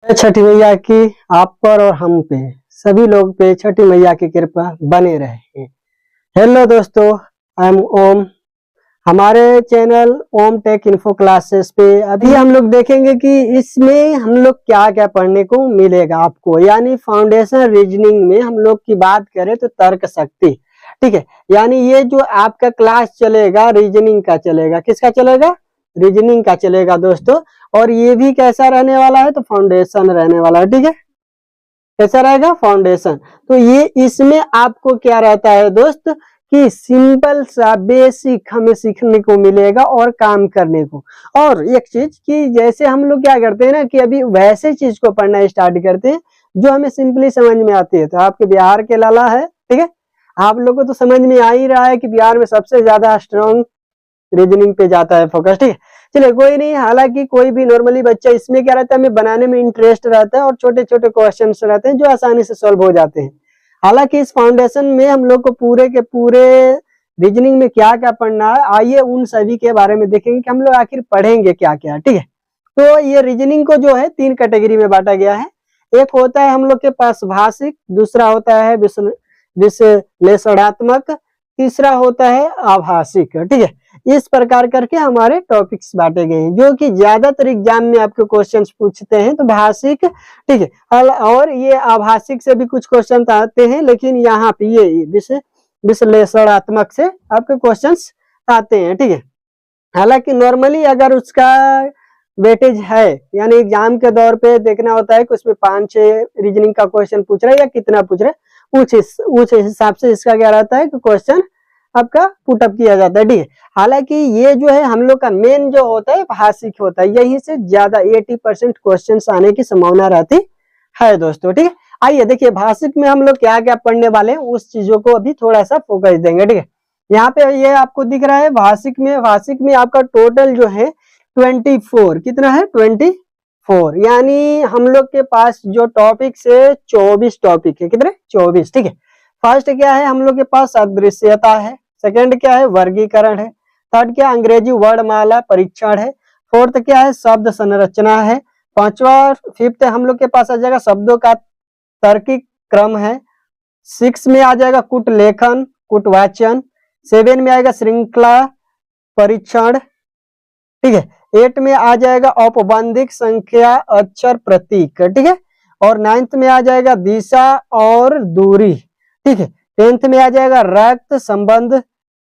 छठी मैया की आप पर और हम पे सभी लोग पे छठी मैया की कृपा बने रहे। हेलो दोस्तों, आई एम ओम। हमारे चैनल ओम टेक इन्फो क्लासेस पे अभी हम लोग देखेंगे कि इसमें हम लोग क्या क्या पढ़ने को मिलेगा आपको। यानी फाउंडेशन रीजनिंग में हम लोग की बात करें तो तर्क शक्ति, ठीक है। यानी ये जो आपका क्लास चलेगा रीजनिंग का चलेगा, किसका चलेगा? रीजनिंग का चलेगा दोस्तों। और ये भी कैसा रहने वाला है? तो फाउंडेशन रहने वाला है, ठीक है। कैसा रहेगा? फाउंडेशन। तो ये इसमें आपको क्या रहता है दोस्त कि सिंपल सा बेसिक हमें सीखने को मिलेगा और काम करने को। और एक चीज कि जैसे हम लोग क्या करते हैं ना कि अभी वैसे चीज को पढ़ना स्टार्ट करते हैं जो हमें सिंपली समझ में आती है। तो आपके बिहार के लाला है, ठीक है। आप लोगों को तो समझ में आ ही रहा है कि बिहार में सबसे ज्यादा स्ट्रॉन्ग रीजनिंग पे जाता है फोकस, ठीक है। चलिए कोई नहीं, हालांकि कोई भी नॉर्मली बच्चा इसमें क्या रहता है, हमें बनाने में इंटरेस्ट रहता है और छोटे छोटे क्वेश्चन रहते हैं जो आसानी से सॉल्व हो जाते हैं। हालांकि इस फाउंडेशन में हम लोग को पूरे के पूरे रीजनिंग में क्या क्या पढ़ना है, आइए उन सभी के बारे में देखेंगे कि हम लोग आखिर पढ़ेंगे क्या क्या, ठीक है। तो ये रीजनिंग को जो है 3 कैटेगरी में बांटा गया है। एक होता है हम लोग के पास भाषिक, दूसरा होता है विश्लेषणात्मक, तीसरा होता है आभासिक, ठीक है। इस प्रकार करके हमारे टॉपिक्स बांटे गए हैं जो कि ज्यादातर एग्जाम में आपके क्वेश्चंस पूछते हैं। तो भाषिक, ठीक है, और ये आभासिक से भी कुछ क्वेश्चन आते हैं, लेकिन यहाँ पे ये विश्लेषणात्मक से आपके क्वेश्चंस आते हैं, ठीक है। हालांकि नॉर्मली अगर उसका वेटेज है, यानी एग्जाम के दौर पे देखना होता है कि उसमें 5-6 रीजनिंग का क्वेश्चन पूछ रहा है या कितना पूछ रहा है, उस हिसाब से इसका क्या रहता है कि क्वेश्चन आपका पुटअप किया जाता है, ठीक है। हालांकि ये जो है हम लोग का मेन जो होता है भाषिक होता है, यहीं से ज्यादा 80% क्वेश्चन आने की संभावना रहती है दोस्तों, ठीक है। आइए देखिए भाषिक में हम लोग क्या क्या पढ़ने वाले हैं, उस चीजों को अभी थोड़ा सा फोकस देंगे, ठीक है। यहाँ पे ये आपको दिख रहा है भाषिक में आपका टोटल जो है 24, कितना है? 24। यानी हम लोग के पास जो टॉपिक है 24 टॉपिक है, कितने? 24, ठीक है। फर्स्ट क्या है हम लोग के पास? अदृश्यता है। सेकंड क्या है? वर्गीकरण है। थर्ड क्या? अंग्रेजी वर्णमाला परीक्षण है। फोर्थ क्या है? शब्द संरचना है। फिफ्थ हम लोग के पास आ जाएगा शब्दों का तार्किक क्रम है। 6 में आ जाएगा कुट लेखन, कुट वाचन। 7 में आएगा श्रृंखला परीक्षण, ठीक है। 8 में आ जाएगा औपबंधिक संख्या अक्षर प्रतीक, ठीक है। और 9th में आ जाएगा दिशा और दूरी, ठीक है। 10th में आ जाएगा रक्त संबंध।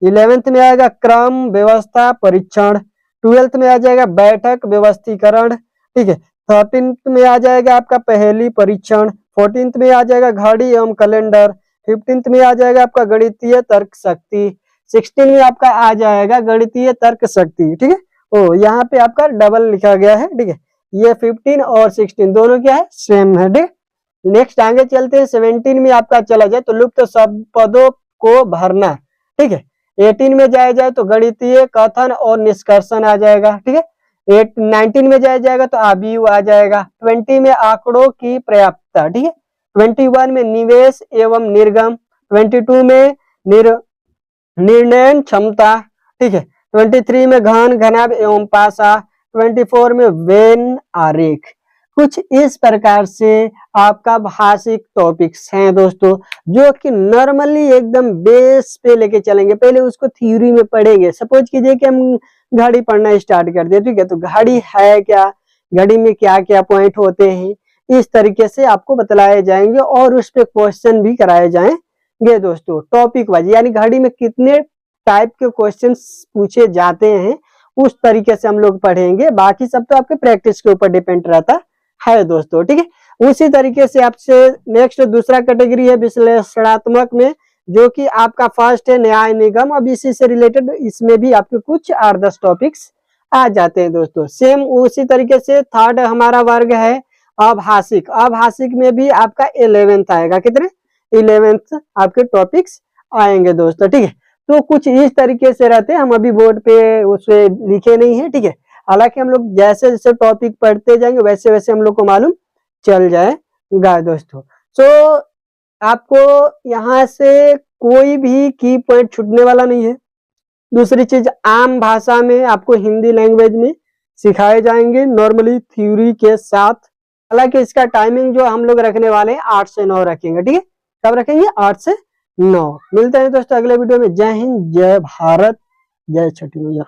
11th में आएगा क्रम व्यवस्था परीक्षण। 12th में आ जाएगा बैठक व्यवस्थीकरण, ठीक है। 13th में आ जाएगा आपका पहेली परीक्षण। 14th में आ जाएगा घड़ी एवं कैलेंडर। 15th में आ जाएगा आपका गणितीय तर्क शक्ति। 16 में आपका आ जाएगा गणितीय तर्क शक्ति, ठीक है। ओ यहाँ पे आपका डबल लिखा गया है, ठीक है। ये 15 और 16 दोनों क्या है? सेम है, ठीक। नेक्स्ट आगे चलते हैं। 17 में आपका चला जाए तो लुप्त सब पदों को भरना, ठीक है। 18 में जाए तो गणितीय कथन और निष्कर्षण आ जाएगा, ठीक है। 19 में जाएगा तो आबीव आ जाएगा। 20 में आंकड़ों की पर्याप्तता, ठीक है। 21 में निवेश एवं निर्गम। 22 में निर्णय क्षमता, ठीक है। 23 में घन घनाभ एवं पासा। 24 में वेन आरेख। कुछ इस प्रकार से आपका भाषिक टॉपिक्स हैं दोस्तों, जो कि नॉर्मली एकदम बेस पे लेके चलेंगे। पहले उसको थ्योरी में पढ़ेंगे। सपोज कीजिए कि हम घड़ी पढ़ना स्टार्ट कर दिए, ठीक है। तो घड़ी है क्या, घड़ी में क्या क्या पॉइंट होते हैं, इस तरीके से आपको बतलाए जाएंगे और उस पर क्वेश्चन भी कराए जाएंगे दोस्तों, टॉपिक वाइज। यानी घड़ी में कितने टाइप के क्वेश्चंस पूछे जाते हैं उस तरीके से हम लोग पढ़ेंगे। बाकी सब तो आपके प्रैक्टिस के ऊपर डिपेंड रहता है दोस्तों, ठीक है। उसी तरीके से आपसे नेक्स्ट दूसरा कैटेगरी है विश्लेषणात्मक में, जो कि आपका फर्स्ट है न्याय निगम। अब इसी से रिलेटेड इसमें भी आपके कुछ 8-10 टॉपिक्स आ जाते हैं दोस्तों। सेम उसी तरीके से थर्ड हमारा वर्ग है आभासिक। आभासिक में भी आपका 11th आएगा, कितने? 11th आपके टॉपिक्स आएंगे दोस्तों, ठीक है। तो कुछ इस तरीके से रहते हैं, हम अभी बोर्ड पे उसे लिखे नहीं है, ठीक है। हालांकि हम लोग जैसे जैसे टॉपिक पढ़ते जाएंगे वैसे वैसे हम लोग को मालूम चल जाएगा दोस्तों। सो आपको यहाँ से कोई भी की पॉइंट छूटने वाला नहीं है। दूसरी चीज, आम भाषा में आपको हिंदी लैंग्वेज में सिखाए जाएंगे नॉर्मली थ्योरी के साथ। हालांकि इसका टाइमिंग जो हम लोग रखने वाले हैं 8 से 9 रखेंगे, ठीक है। कब रखेंगे? 8 से 9। मिलते हैं दोस्तों अगले वीडियो में। जय हिंद, जय भारत, जय छठी मैया।